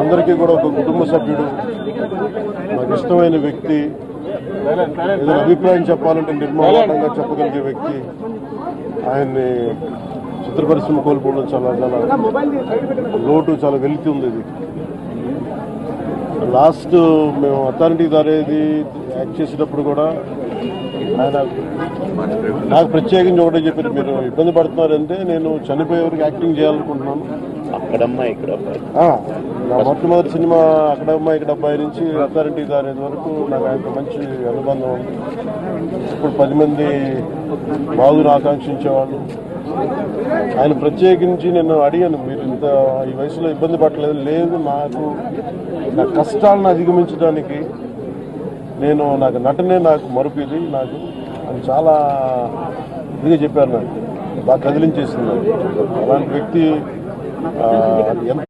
అందరికీ కూడా ఒక కుటుంబ సభ్యుడు, నాకు ఇష్టమైన వ్యక్తి, ఏదైనా అభిప్రాయం చెప్పాలంటే నిర్మూలంగా చెప్పగలిగే వ్యక్తి. ఆయన్ని చిత్ర పరిశ్రమ కోల్పోవడం చాలా లోటు, చాలా వెలితి ఉంది. ఇది లాస్ట్ మేము అథారిటీ దారేది యాక్ట్ చేసేటప్పుడు కూడా ఆయన నాకు ప్రత్యేకించి ఒకటే చెప్పారు, మీరు ఇబ్బంది పడుతున్నారంటే నేను చనిపోయే వరకు యాక్టింగ్ చేయాలనుకుంటున్నాను. నా మొట్టమొదటి సినిమా అక్కడమ్మ ఇక్కడ అబ్బాయి నుంచి అథారిటీ దారేది వరకు నాకు ఆయనతో మంచి అనుబంధం ఉంది. ఇప్పుడు 10 మంది బాధుని ఆకాంక్షించేవాళ్ళు. ఆయన ప్రత్యేకించి నేను అడిగాను, మీరు ఇంత ఈ వయసులో ఇబ్బంది పడలేదు. లేదు, నా కష్టాలను అధిగమించడానికి నాకు నటనే నాకు మరుపుది, నాకు అని చాలా ఇదిగా చెప్పారు. నాకు బాగా కదిలించేసింది. అలాంటి వ్యక్తి ఎంత